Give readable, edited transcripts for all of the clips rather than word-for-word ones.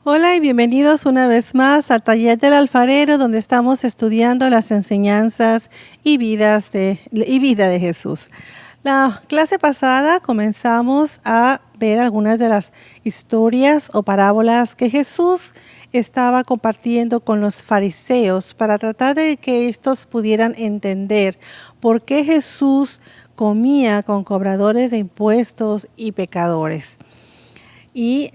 Hola y bienvenidos una vez más al Taller del Alfarero, donde estamos estudiando las enseñanzas y vida de Jesús. La clase pasada comenzamos a ver algunas de las historias o parábolas que Jesús estaba compartiendo con los fariseos para tratar de que estos pudieran entender por qué Jesús comía con cobradores de impuestos y pecadores. Y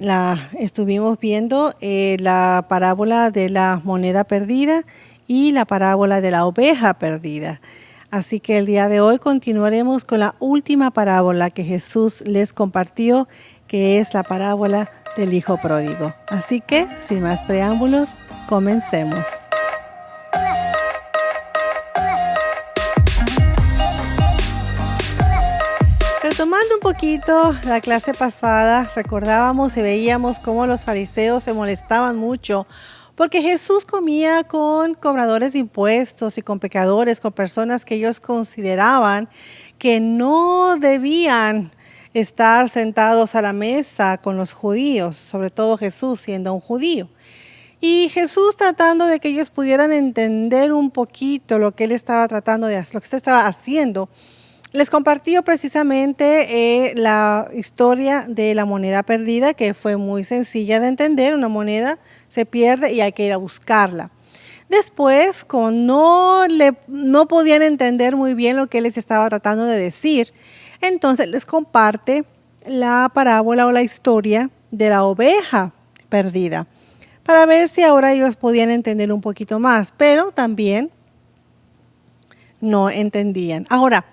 estuvimos viendo la parábola de la moneda perdida y la parábola de la oveja perdida. Así que el día de hoy continuaremos con la última parábola que Jesús les compartió, que es la parábola del hijo pródigo. Así que, sin más preámbulos, comencemos. Retomando un poquito la clase pasada, recordábamos y veíamos cómo los fariseos se molestaban mucho porque Jesús comía con cobradores de impuestos y con pecadores, con personas que ellos consideraban que no debían estar sentados a la mesa con los judíos, sobre todo Jesús siendo un judío. Y Jesús, tratando de que ellos pudieran entender un poquito lo que él estaba tratando de hacer, lo que usted estaba haciendo, les compartió precisamente la historia de la moneda perdida, que fue muy sencilla de entender. Una moneda se pierde y hay que ir a buscarla. Después, como no podían entender muy bien lo que él les estaba tratando de decir, entonces les comparte la parábola o la historia de la oveja perdida, para ver si ahora ellos podían entender un poquito más, pero también no entendían. Ahora,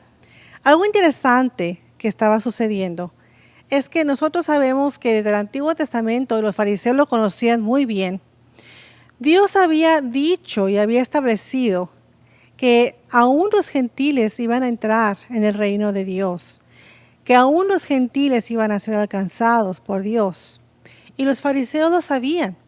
algo interesante que estaba sucediendo es que nosotros sabemos que desde el Antiguo Testamento los fariseos lo conocían muy bien. Dios había dicho y había establecido que aún los gentiles iban a entrar en el reino de Dios, que aún los gentiles iban a ser alcanzados por Dios. Y los fariseos lo sabían.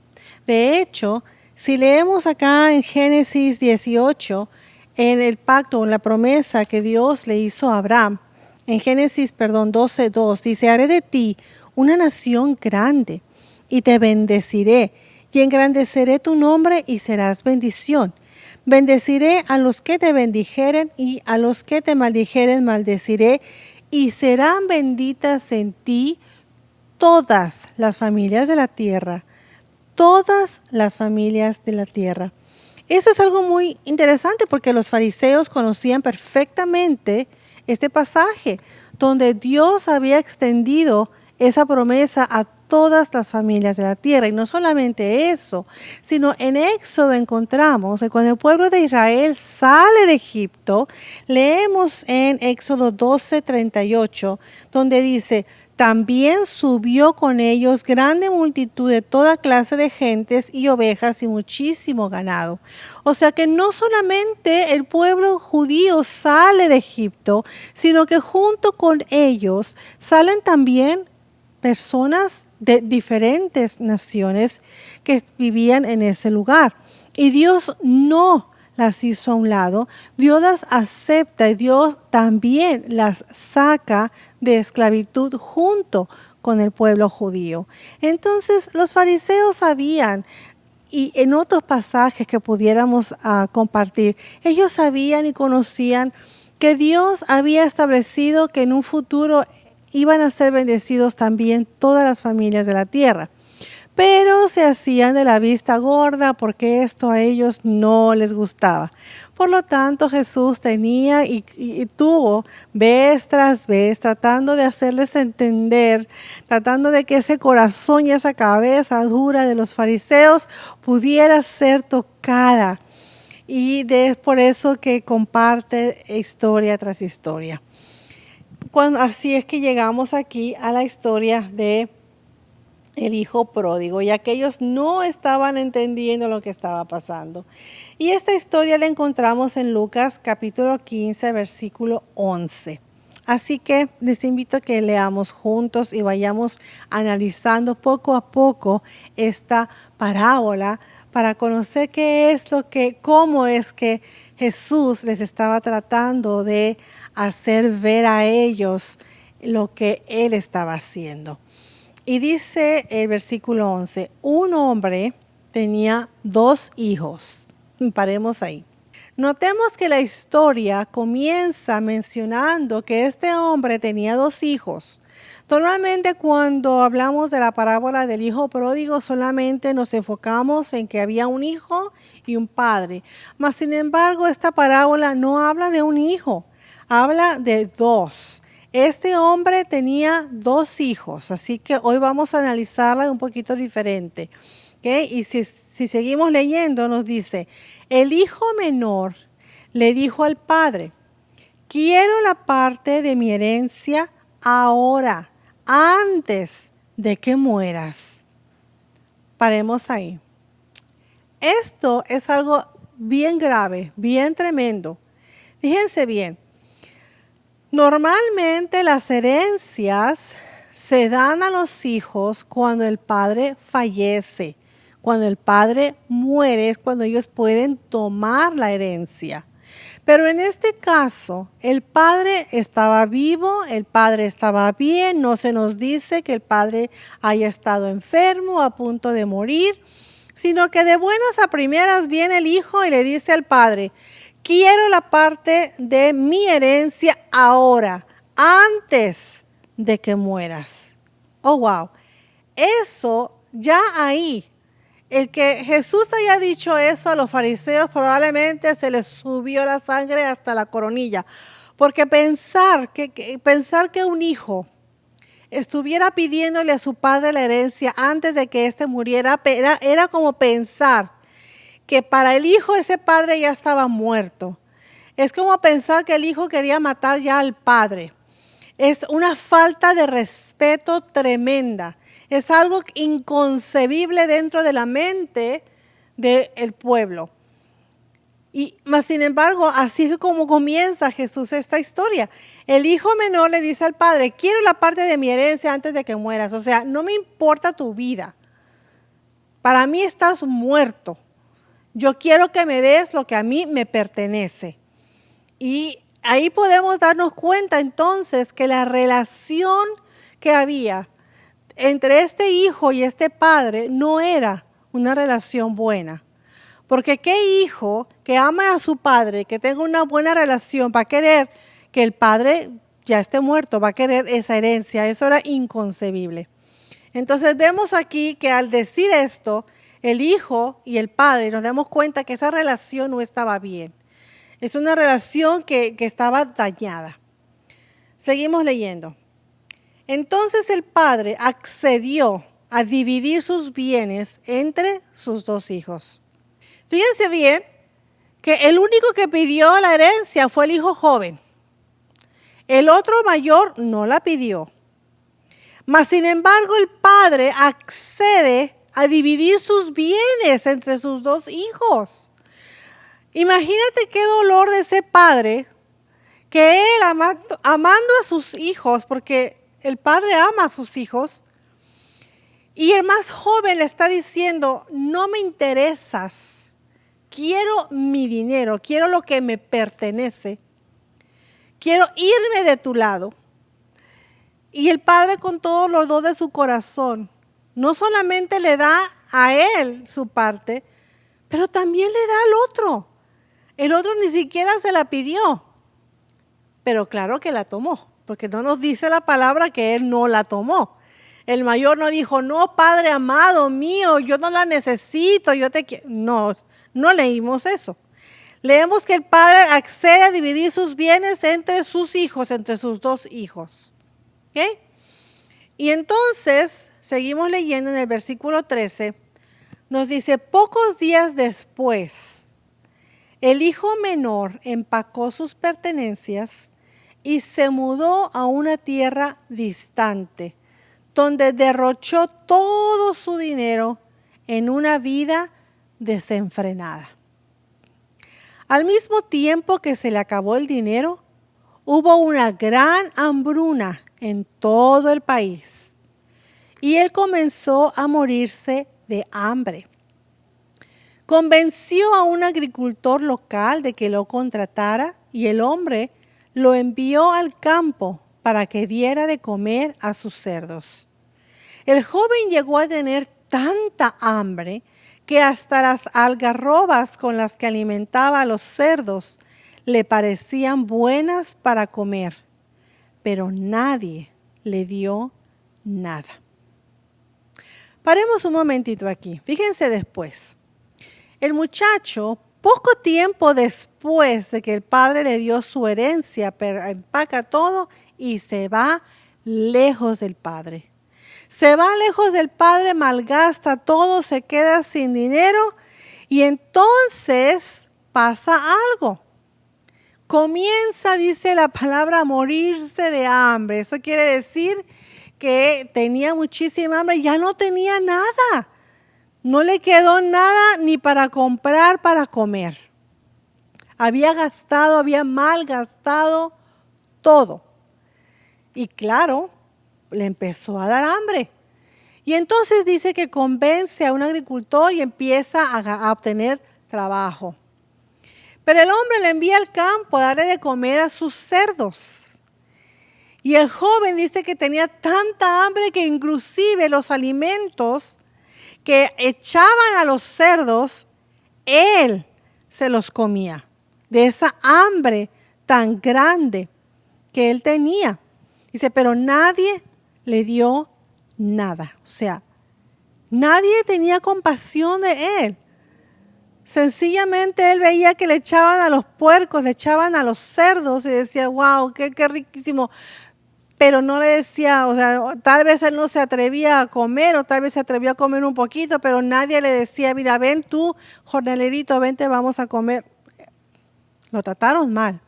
De hecho, si leemos acá en Génesis 18, en el pacto, en la promesa que Dios le hizo a Abraham, en Génesis 12:2, dice: haré de ti una nación grande y te bendeciré y engrandeceré tu nombre y serás bendición. Bendeciré a los que te bendijeren y a los que te maldijeren maldeciré, y serán benditas en ti todas las familias de la tierra. Todas las familias de la tierra. Eso es algo muy interesante porque los fariseos conocían perfectamente este pasaje donde Dios había extendido esa promesa a todas las familias de la tierra. Y no solamente eso, sino en Éxodo encontramos que cuando el pueblo de Israel sale de Egipto, leemos en Éxodo 12:38, donde dice: también subió con ellos grande multitud de toda clase de gentes y ovejas y muchísimo ganado. O sea que no solamente el pueblo judío sale de Egipto, sino que junto con ellos salen también personas de diferentes naciones que vivían en ese lugar. Y Dios no las hizo a un lado, Dios las acepta y Dios también las saca de esclavitud junto con el pueblo judío. Entonces los fariseos sabían, y en otros pasajes que pudiéramos compartir, ellos sabían y conocían que Dios había establecido que en un futuro iban a ser bendecidos también todas las familias de la tierra. Pero se hacían de la vista gorda porque esto a ellos no les gustaba. Por lo tanto, Jesús tenía y tuvo vez tras vez tratando de hacerles entender, tratando de que ese corazón y esa cabeza dura de los fariseos pudiera ser tocada. Y es por eso que comparte historia tras historia. Así es que llegamos aquí a la historia de el hijo pródigo, y aquellos no estaban entendiendo lo que estaba pasando. Y esta historia la encontramos en Lucas capítulo 15, versículo 11. Así que les invito a que leamos juntos y vayamos analizando poco a poco esta parábola para conocer cómo es que Jesús les estaba tratando de hacer ver a ellos lo que él estaba haciendo. Y dice el versículo 11, un hombre tenía 2 hijos. Paremos ahí. Notemos que la historia comienza mencionando que este hombre tenía 2 hijos. Normalmente cuando hablamos de la parábola del hijo pródigo solamente nos enfocamos en que había un hijo y un padre. Mas sin embargo esta parábola no habla de un hijo, habla de 2. Este hombre tenía 2 hijos, así que hoy vamos a analizarla de un poquito diferente. ¿Okay? Y si seguimos leyendo nos dice, el hijo menor le dijo al padre, quiero la parte de mi herencia ahora, antes de que mueras. Paremos ahí. Esto es algo bien grave, bien tremendo. Fíjense bien, normalmente las herencias se dan a los hijos cuando el padre fallece. Cuando el padre muere es cuando ellos pueden tomar la herencia. Pero en este caso, el padre estaba vivo, el padre estaba bien, no se nos dice que el padre haya estado enfermo, a punto de morir, sino que de buenas a primeras viene el hijo y le dice al padre, quiero la parte de mi herencia ahora, antes de que mueras. Oh, wow. Eso ya ahí. El que Jesús haya dicho eso a los fariseos probablemente se les subió la sangre hasta la coronilla. Porque pensar que un hijo estuviera pidiéndole a su padre la herencia antes de que éste muriera, era como pensar que para el hijo ese padre ya estaba muerto. Es como pensar que el hijo quería matar ya al padre. Es una falta de respeto tremenda. Es algo inconcebible dentro de la mente del pueblo. Y más sin embargo, así es como comienza Jesús esta historia. El hijo menor le dice al padre, quiero la parte de mi herencia antes de que mueras. O sea, no me importa tu vida. Para mí estás muerto. Yo quiero que me des lo que a mí me pertenece. Y ahí podemos darnos cuenta entonces que la relación que había entre este hijo y este padre no era una relación buena. Porque qué hijo que ama a su padre, que tenga una buena relación, va a querer que el padre ya esté muerto, va a querer esa herencia. Eso era inconcebible. Entonces vemos aquí que al decir esto, el hijo y el padre nos damos cuenta que esa relación no estaba bien. Es una relación que estaba dañada. Seguimos leyendo. Entonces el padre accedió a dividir sus bienes entre sus 2 hijos. Fíjense bien que el único que pidió la herencia fue el hijo joven. El otro mayor no la pidió. Mas sin embargo el padre accede a dividir sus bienes entre sus 2 hijos. Imagínate qué dolor de ese padre que él amando a sus hijos, porque el padre ama a sus hijos, y el más joven le está diciendo, no me interesas, quiero mi dinero, quiero lo que me pertenece, quiero irme de tu lado. Y el padre con todos los 2 de su corazón, no solamente le da a él su parte, pero también le da al otro. El otro ni siquiera se la pidió, pero claro que la tomó, porque no nos dice la palabra que él no la tomó. El mayor no dijo, no, padre amado mío, yo no la necesito, yo te quiero. No, no leímos eso. Leemos que el padre accede a dividir sus bienes entre sus hijos, entre sus 2 hijos. ¿Ok? Y entonces, seguimos leyendo en el versículo 13, nos dice, pocos días después, el hijo menor empacó sus pertenencias y se mudó a una tierra distante, donde derrochó todo su dinero en una vida desenfrenada. Al mismo tiempo que se le acabó el dinero, hubo una gran hambruna en todo el país y él comenzó a morirse de hambre. Convenció a un agricultor local de que lo contratara y el hombre lo envió al campo para que diera de comer a sus cerdos. El joven llegó a tener tanta hambre que hasta las algarrobas con las que alimentaba a los cerdos le parecían buenas para comer, pero nadie le dio nada. Paremos un momentito aquí. Fíjense después. El muchacho, poco tiempo después de que el padre le dio su herencia, empaca todo y se va lejos del padre. Se va lejos del padre, malgasta todo, se queda sin dinero y entonces pasa algo. Comienza, dice la palabra, a morirse de hambre. Eso quiere decir que tenía muchísima hambre y ya no tenía nada. No le quedó nada ni para comprar, para comer. Había malgastado todo. Y claro, le empezó a dar hambre. Y entonces dice que convence a un agricultor y empieza a obtener trabajo. Pero el hombre le envía al campo a darle de comer a sus cerdos. Y el joven dice que tenía tanta hambre que inclusive los alimentos que echaban a los cerdos, él se los comía. De esa hambre tan grande que él tenía. Dice, pero nadie le dio nada. O sea, nadie tenía compasión de él. Sencillamente él veía que le echaban a los puercos, le echaban a los cerdos y decía, wow, qué riquísimo. Pero no le decía, o sea, tal vez él no se atrevía a comer o tal vez se atrevía a comer un poquito, pero nadie le decía, mira, ven tú, jornalerito, vente, vamos a comer. Lo trataron mal.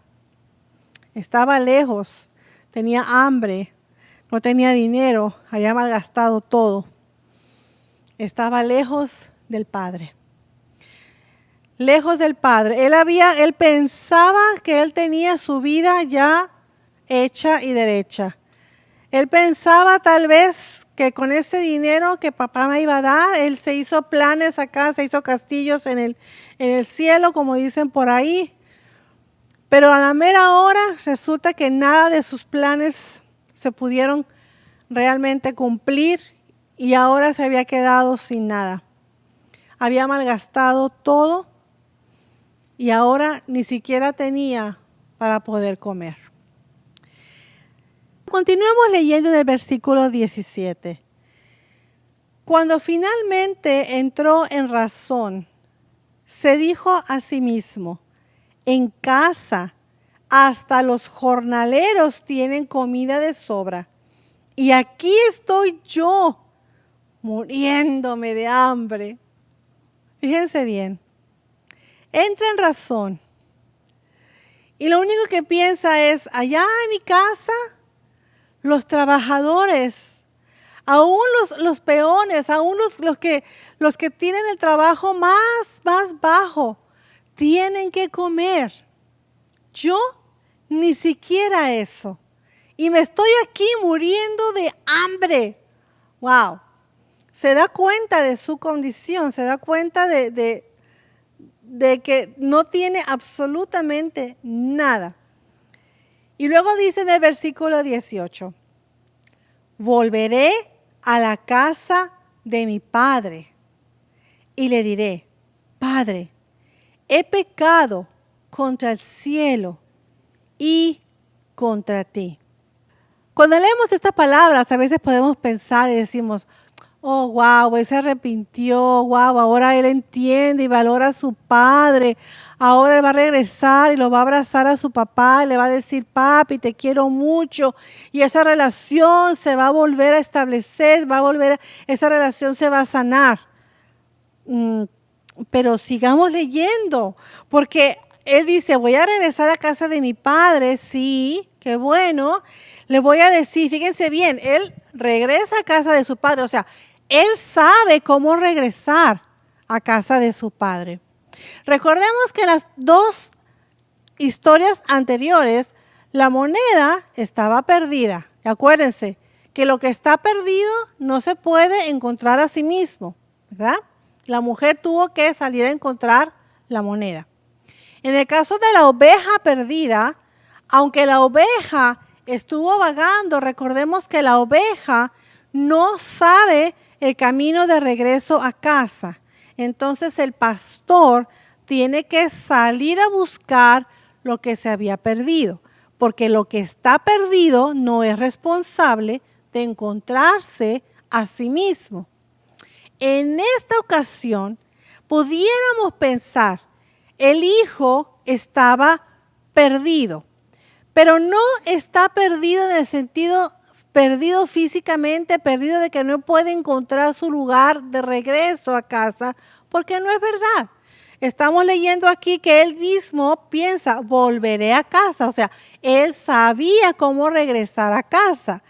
Estaba lejos, tenía hambre, no tenía dinero, había malgastado todo. Estaba lejos del Padre. Lejos del Padre. Él pensaba que él tenía su vida ya hecha y derecha. Él pensaba tal vez que con ese dinero que papá me iba a dar, él se hizo planes acá, se hizo castillos en el cielo, como dicen por ahí. Pero a la mera hora resulta que nada de sus planes se pudieron realmente cumplir y ahora se había quedado sin nada. Había malgastado todo y ahora ni siquiera tenía para poder comer. Continuemos leyendo del versículo 17. Cuando finalmente entró en razón, se dijo a sí mismo, en casa hasta los jornaleros tienen comida de sobra, y aquí estoy yo muriéndome de hambre. Fíjense bien, entra en razón, y lo único que piensa es, allá en mi casa, los trabajadores, aún los peones, aún los que tienen el trabajo más bajo, tienen que comer. Yo ni siquiera eso. Y me estoy aquí muriendo de hambre. Wow. Se da cuenta de su condición, se da cuenta de que no tiene absolutamente nada. Y luego dice en el versículo 18, volveré a la casa de mi padre y le diré, Padre, he pecado contra el cielo y contra ti. Cuando leemos estas palabras, a veces podemos pensar y decimos, oh, wow, él se arrepintió, wow, ahora él entiende y valora a su padre. Ahora él va a regresar y lo va a abrazar a su papá y le va a decir, papi, te quiero mucho. Y esa relación se va a volver a establecer, esa relación se va a sanar. Pero sigamos leyendo, porque él dice, voy a regresar a casa de mi padre, sí, qué bueno. Le voy a decir, fíjense bien, él regresa a casa de su padre, o sea, él sabe cómo regresar a casa de su padre. Recordemos que las dos historias anteriores, la moneda estaba perdida. Acuérdense que lo que está perdido no se puede encontrar a sí mismo, ¿verdad? La mujer tuvo que salir a encontrar la moneda. En el caso de la oveja perdida, aunque la oveja estuvo vagando, recordemos que la oveja no sabe el camino de regreso a casa. Entonces el pastor tiene que salir a buscar lo que se había perdido, porque lo que está perdido no es responsable de encontrarse a sí mismo. En esta ocasión, pudiéramos pensar, el hijo estaba perdido, pero no está perdido en el sentido perdido físicamente, perdido de que no puede encontrar su lugar de regreso a casa, porque no es verdad. Estamos leyendo aquí que él mismo piensa, volveré a casa. O sea, él sabía cómo regresar a casa.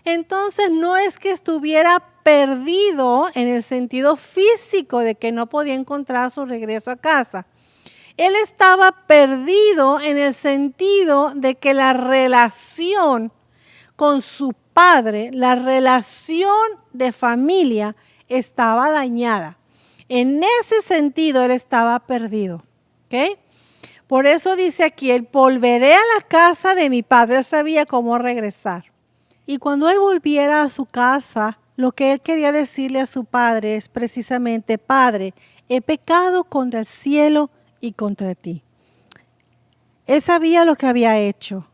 Entonces no es que estuviera perdido en el sentido físico de que no podía encontrar su regreso a casa. Él estaba perdido en el sentido de que la relación con su padre, la relación de familia estaba dañada. En ese sentido, él estaba perdido. ¿Ok? Por eso dice aquí, él volveré a la casa de mi padre. Él sabía cómo regresar. Y cuando él volviera a su casa, lo que él quería decirle a su padre es precisamente, Padre, he pecado contra el cielo y contra ti. Él sabía lo que había hecho.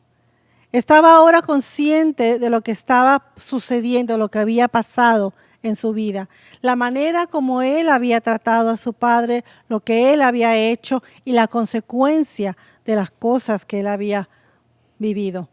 Estaba ahora consciente de lo que estaba sucediendo, lo que había pasado en su vida, la manera como él había tratado a su padre, lo que él había hecho y la consecuencia de las cosas que él había vivido.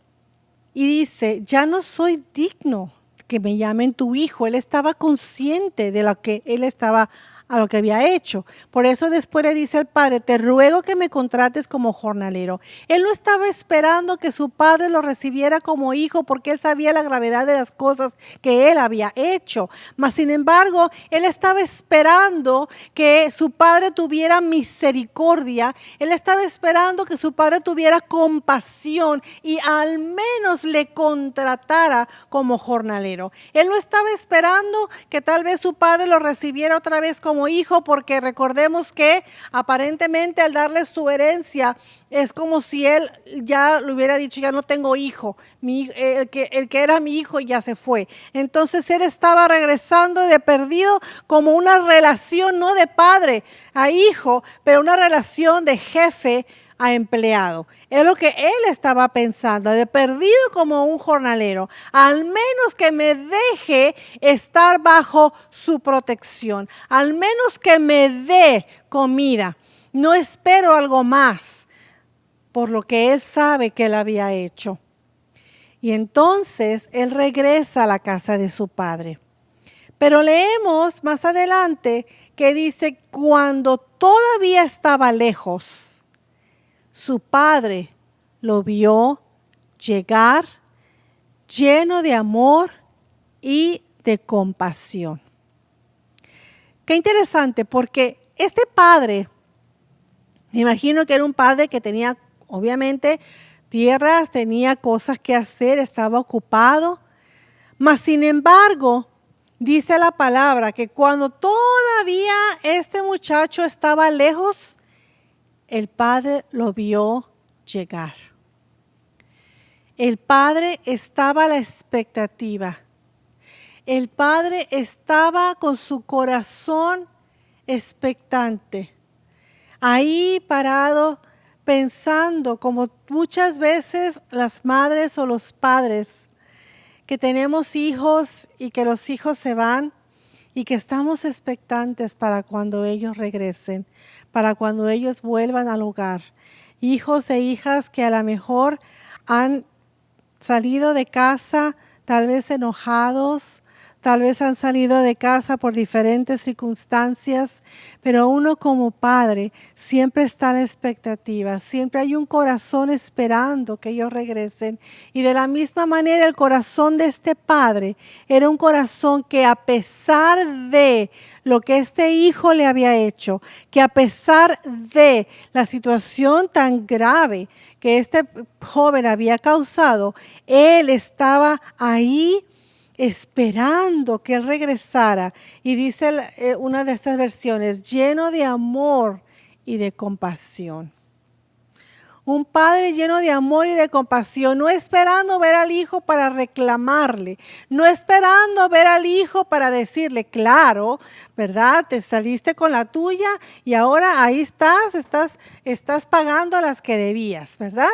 Y dice, ya no soy digno que me llamen tu hijo. Él estaba consciente de lo que él estaba a lo que había hecho. Por eso después le dice al padre, te ruego que me contrates como jornalero. Él no estaba esperando que su padre lo recibiera como hijo porque él sabía la gravedad de las cosas que él había hecho. Mas sin embargo, él estaba esperando que su padre tuviera misericordia. Él estaba esperando que su padre tuviera compasión y al menos le contratara como jornalero. Él no estaba esperando que tal vez su padre lo recibiera otra vez como hijo, porque recordemos que aparentemente al darle su herencia es como si él ya le hubiera dicho, ya no tengo hijo, el que era mi hijo ya se fue. Entonces él estaba regresando de perdido como una relación no de padre a hijo, pero una relación de jefe a empleado. Es lo que él estaba pensando, de perdido como un jornalero, al menos que me deje estar bajo su protección, al menos que me dé comida. No espero algo más, por lo que él sabe que él había hecho. Y entonces él regresa a la casa de su padre. Pero leemos más adelante que dice, cuando todavía estaba lejos, su padre lo vio llegar lleno de amor y de compasión. Qué interesante, porque este padre, me imagino que era un padre que tenía obviamente tierras, tenía cosas que hacer, estaba ocupado, mas sin embargo, dice la palabra que cuando todavía este muchacho estaba lejos, el padre lo vio llegar. El padre estaba a la expectativa. El padre estaba con su corazón expectante. Ahí parado, pensando, como muchas veces las madres o los padres, que tenemos hijos y que los hijos se van y que estamos expectantes para cuando ellos regresen, para cuando ellos vuelvan al hogar. Hijos e hijas que a lo mejor han salido de casa tal vez enojados, tal vez han salido de casa por diferentes circunstancias, pero uno como padre siempre está a la expectativa, siempre hay un corazón esperando que ellos regresen. Y de la misma manera el corazón de este padre era un corazón que a pesar de lo que este hijo le había hecho, que a pesar de la situación tan grave que este joven había causado, él estaba ahí esperando que él regresara. Y dice una de estas versiones, lleno de amor y de compasión. Un padre lleno de amor y de compasión, no esperando ver al hijo para reclamarle, no esperando ver al hijo para decirle, claro, ¿verdad? Te saliste con la tuya y ahora ahí estás pagando las que debías, ¿verdad?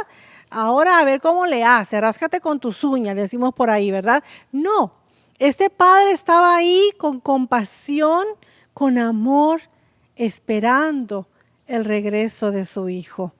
Ahora a ver cómo le hace, ráscate con tus uñas, decimos por ahí, ¿verdad? No, este padre estaba ahí con compasión, con amor, esperando el regreso de su hijo.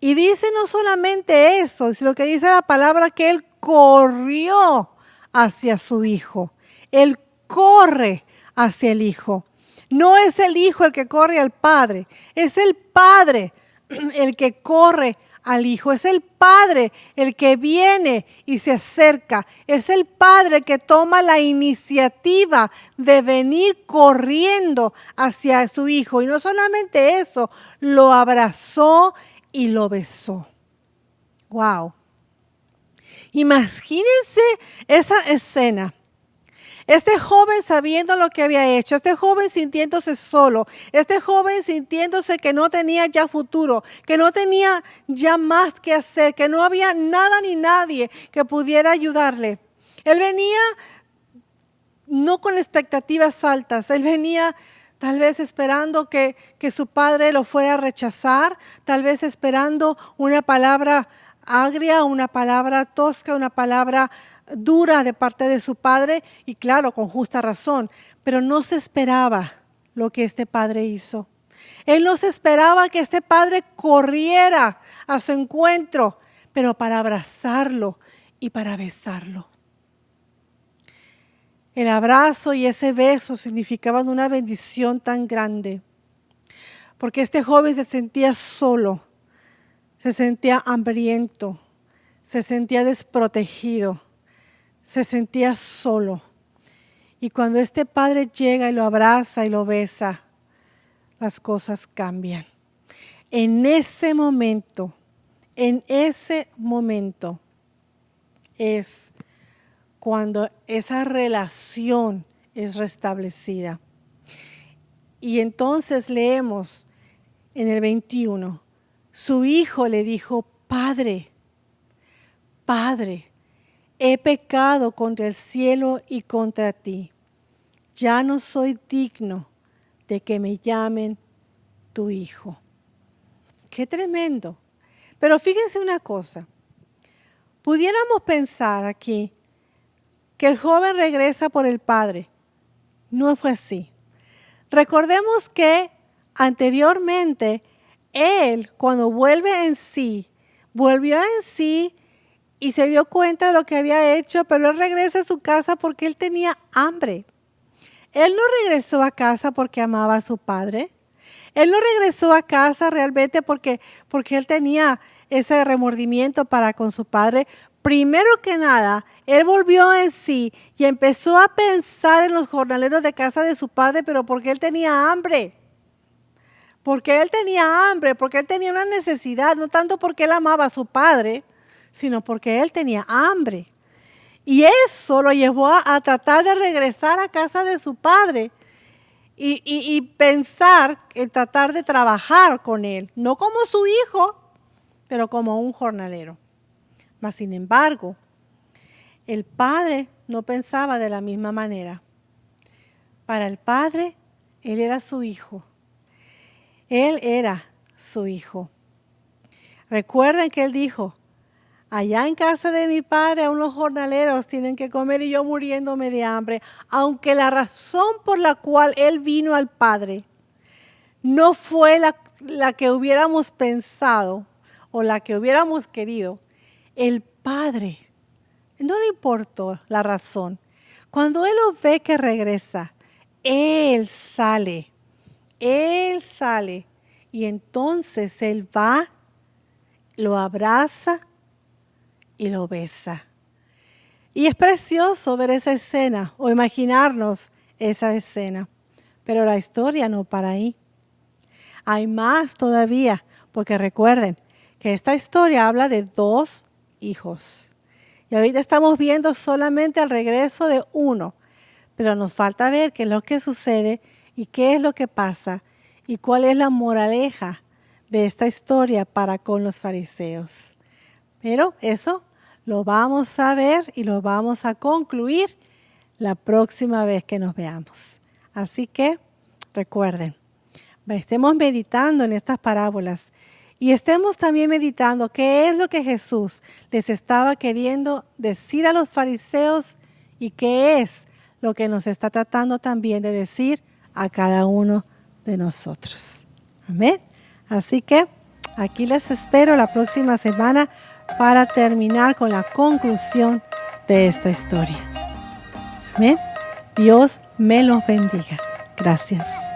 Y dice no solamente eso, sino que dice la palabra que él corrió hacia su hijo. Él corre hacia el hijo. No es el hijo el que corre al padre, es el padre el que corre al hijo. Es el padre el que viene y se acerca. Es el padre que toma la iniciativa de venir corriendo hacia su hijo. Y no solamente eso, lo abrazó y lo besó. Wow. Imagínense esa escena. Este joven sabiendo lo que había hecho, este joven sintiéndose solo, este joven sintiéndose que no tenía ya futuro, que no tenía ya más que hacer, que no había nada ni nadie que pudiera ayudarle. Él venía no con expectativas altas, él venía tal vez esperando que su padre lo fuera a rechazar, tal vez esperando una palabra agria, una palabra tosca, una palabra dura de parte de su padre, y claro, con justa razón, pero no se esperaba lo que este padre hizo. Él no se esperaba que este padre corriera a su encuentro, pero para abrazarlo y para besarlo. El abrazo y ese beso significaban una bendición tan grande, porque este joven se sentía solo, se sentía hambriento, se sentía desprotegido, se sentía solo. Y cuando este padre llega y lo abraza y lo besa, las cosas cambian. En ese momento es cuando esa relación es restablecida. Y entonces leemos en el 21, su hijo le dijo, Padre, he pecado contra el cielo y contra ti. Ya no soy digno de que me llamen tu hijo. Qué tremendo. Pero fíjense una cosa. Pudiéramos pensar aquí que el joven regresa por el padre. No fue así. Recordemos que anteriormente él, cuando volvió en sí y se dio cuenta de lo que había hecho, pero él regresa a su casa porque él tenía hambre. Él no regresó a casa porque amaba a su padre. Él no regresó a casa realmente porque él tenía ese remordimiento para con su padre. Primero que nada, él volvió en sí y empezó a pensar en los jornaleros de casa de su padre, pero porque él tenía hambre. Porque él tenía hambre, porque él tenía una necesidad, no tanto porque él amaba a su padre, sino porque él tenía hambre. Y eso lo llevó a tratar de regresar a casa de su padre y pensar en tratar de trabajar con él, no como su hijo, pero como un jornalero. Mas, sin embargo, el padre no pensaba de la misma manera. Para el padre, él era su hijo. Él era su hijo. Recuerden que él dijo, allá en casa de mi padre aún los jornaleros tienen que comer y yo muriéndome de hambre. Aunque la razón por la cual él vino al Padre no fue la que hubiéramos pensado o la que hubiéramos querido, el Padre no le importó la razón. Cuando él lo ve que regresa, él sale y entonces él va, lo abraza y lo besa. Y es precioso ver esa escena o imaginarnos esa escena. Pero la historia no para ahí. Hay más todavía, porque recuerden que esta historia habla de 2 hijos. Y ahorita estamos viendo solamente el regreso de uno, pero nos falta ver qué es lo que sucede y qué es lo que pasa y cuál es la moraleja de esta historia para con los fariseos. Pero eso lo vamos a ver y lo vamos a concluir la próxima vez que nos veamos. Así que recuerden, estemos meditando en estas parábolas y estemos también meditando qué es lo que Jesús les estaba queriendo decir a los fariseos y qué es lo que nos está tratando también de decir a cada uno de nosotros. Amén. Así que aquí les espero la próxima semana para terminar con la conclusión de esta historia. Amén. Dios me los bendiga. Gracias.